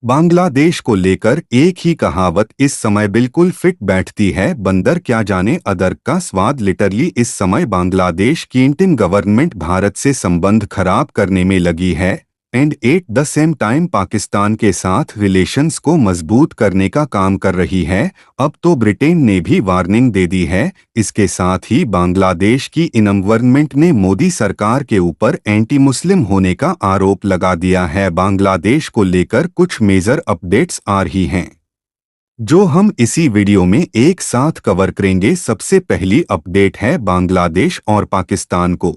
बांग्लादेश को लेकर एक ही कहावत इस समय बिल्कुल फिट बैठती है, बंदर क्या जाने अदरक का स्वाद। लिटरली इस समय बांग्लादेश की इंडियन गवर्नमेंट भारत से संबंध खराब करने में लगी है and at the same time Pakistan के साथ रिलेशंस को मजबूत करने का काम कर रही है। अब तो ब्रिटेन ने भी वार्निंग दे दी है। इसके साथ ही बांग्लादेश की इनम गवर्नमेंट ने मोदी सरकार के ऊपर एंटी मुस्लिम होने का आरोप लगा दिया है। बांग्लादेश को लेकर कुछ मेजर अपडेट्स आ रही हैं जो हम इसी वीडियो में एक साथ कवर करेंगे। सबसे पहली अपडेट है बांग्लादेश और पाकिस्तान को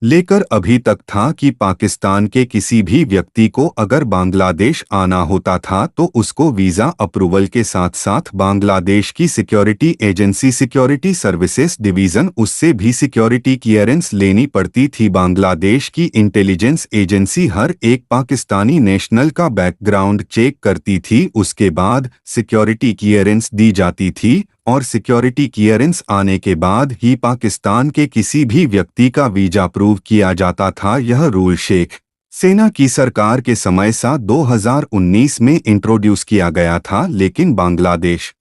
लेकर। अभी तक था कि पाकिस्तान के किसी भी व्यक्ति को अगर बांग्लादेश आना होता था तो उसको वीज़ा अप्रूवल के साथ साथ बांग्लादेश की security agency security services division उससे भी सिक्योरिटी क्लियरेंस लेनी पड़ती थी। बांग्लादेश की इंटेलिजेंस एजेंसी हर एक पाकिस्तानी नेशनल का बैकग्राउंड चेक करती थी, उसके बाद सिक्योरिटी क्लियरेंस दी जाती थी और सिक्योरिटी क्लियरेंस आने के बाद ही पाकिस्तान के किसी भी व्यक्ति का वीजा अप्रूव किया जाता था। यह रूल शेख सेना की सरकार के समय सा 2019 में इंट्रोड्यूस किया गया था, लेकिन बांग्लादेश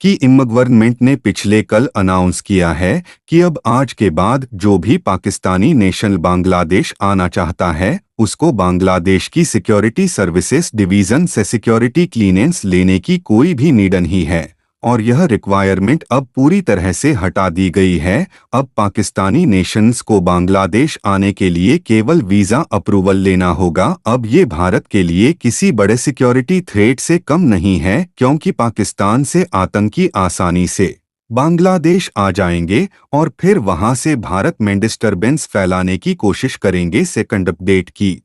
की गवर्नमेंट ने पिछले कल अनाउंस किया है कि अब आज के बाद जो भी पाकिस्तानी नेशनल बांग्लादेश आना चाहता है उसको बांग्लादेश की सिक्योरिटी सर्विसेज डिवीज़न से सिक्योरिटी क्लीयरेंस लेने की कोई भी नीड नहीं है और यह रिक्वायरमेंट अब पूरी तरह से हटा दी गई है। अब पाकिस्तानी नेशंस को बांग्लादेश आने के लिए केवल वीज़ा अप्रूवल लेना होगा। अब ये भारत के लिए किसी बड़े सिक्योरिटी थ्रेट से कम नहीं है, क्योंकि पाकिस्तान से आतंकी आसानी से बांग्लादेश आ जाएंगे और फिर वहां से भारत में डिस्टर्बेंस फैलाने की कोशिश करेंगे। सेकंड अपडेट की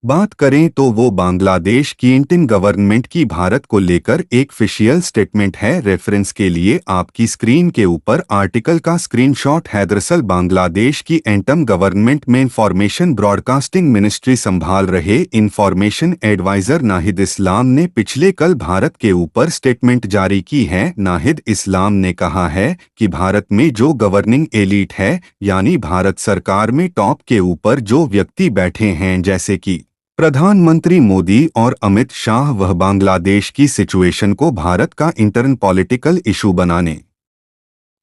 बात करें तो वो बांग्लादेश की इंडियन गवर्नमेंट की भारत को लेकर एक ऑफिशियल स्टेटमेंट है। रेफरेंस के लिए आपकी स्क्रीन के ऊपर आर्टिकल का स्क्रीनशॉट है। दरअसल बांग्लादेश की इंडियन गवर्नमेंट में इंफॉर्मेशन ब्रॉडकास्टिंग मिनिस्ट्री संभाल रहे इंफॉर्मेशन एडवाइजर नाहिद इस्लाम ने पिछले कल भारत के ऊपर स्टेटमेंट जारी की है। नाहिद इस्लाम ने कहा है कि भारत में जो गवर्निंग एलीट है यानी भारत सरकार में टॉप के ऊपर जो व्यक्ति बैठे हैं जैसे कि प्रधानमंत्री मोदी और अमित शाह, वह बांग्लादेश की सिचुएशन को भारत का इंटरन पॉलिटिकल इशू बनाने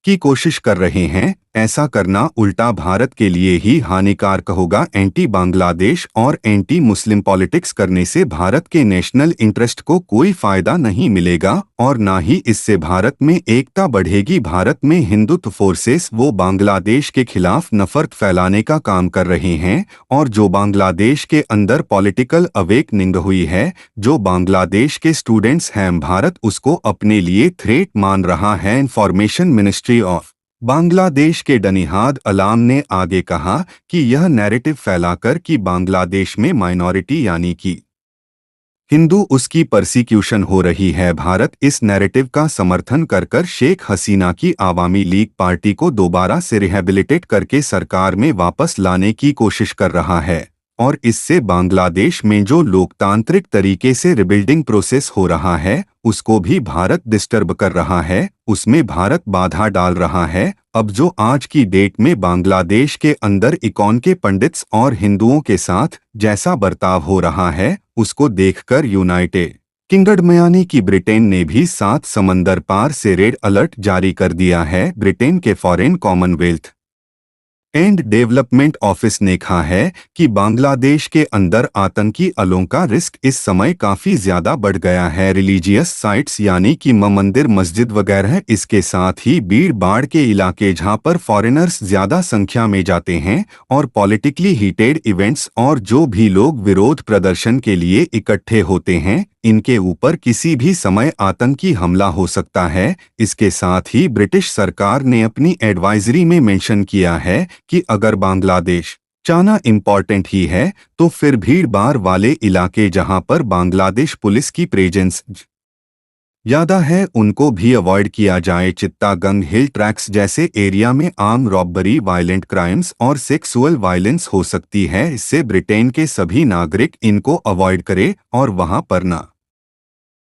की कोशिश कर रहे हैं। ऐसा करना उल्टा भारत के लिए ही हानिकारक होगा। एंटी बांग्लादेश और एंटी मुस्लिम पॉलिटिक्स करने से भारत के नेशनल इंटरेस्ट को कोई फायदा नहीं मिलेगा और ना ही इससे भारत में एकता बढ़ेगी। भारत में हिंदुत्व फोर्सेस वो बांग्लादेश के खिलाफ नफरत फैलाने का काम कर रहे हैं और जो बांग्लादेश के अंदर पॉलिटिकल अवेकनिंग हुई है, जो बांग्लादेश के स्टूडेंट्स हैं, भारत उसको अपने लिए थ्रेट मान रहा है। इंफॉर्मेशन मिनिस्ट्री ऑफ बांग्लादेश के डनिहाद अलाम ने आगे कहा कि यह नैरेटिव फैलाकर कि बांग्लादेश में माइनॉरिटी यानी कि हिंदू उसकी परसिक्यूशन हो रही है। भारत इस नैरेटिव का समर्थन कर शेख हसीना की आवामी लीग पार्टी को दोबारा से रिहेबिलिटेट करके सरकार में वापस लाने की कोशिश कर रहा है और इससे बांग्लादेश में जो लोकतांत्रिक तरीके से रिबिल्डिंग प्रोसेस हो रहा है उसको भी भारत डिस्टर्ब कर रहा है, उसमें भारत बाधा डाल रहा है। अब जो आज की डेट में बांग्लादेश के अंदर इकॉन के पंडित्स और हिंदुओं के साथ जैसा बर्ताव हो रहा है उसको देखकर यूनाइटेड किंगडम यानी कि ब्रिटेन ने भी 7 समंदर पार से रेड अलर्ट जारी कर दिया है। ब्रिटेन के foreign Commonwealth and development office ने कहा है कि बांग्लादेश के अंदर आतंकी अलों का रिस्क इस समय काफी ज्यादा बढ़ गया है। रिलीजियस साइट्स यानी कि मंदिर, मस्जिद वगैरह, इसके साथ ही भीड़ भाड़ के इलाके जहां पर फॉरेनर्स ज्यादा संख्या में जाते हैं और पॉलिटिकली हीटेड इवेंट्स और जो भी लोग विरोध प्रदर्शन के लिए इकट्ठे होते हैं, इनके ऊपर किसी भी समय आतंकी हमला हो सकता है। इसके साथ ही ब्रिटिश सरकार ने अपनी एडवाइजरी में मेंशन किया है कि अगर बांग्लादेश जाना इम्पॉर्टेंट ही है तो फिर भीड़ भाड़ वाले इलाके जहां पर बांग्लादेश पुलिस की प्रेजेंस ज्यादा है उनको भी अवॉइड किया जाए। चित्तागंग हिल ट्रैक्स जैसे एरिया में आर्म रॉबरी, वायलेंट क्राइम्स और सेक्सुअल वायलेंस हो सकती है। इससे ब्रिटेन के सभी नागरिक इनको अवॉइड करें और वहां पर ना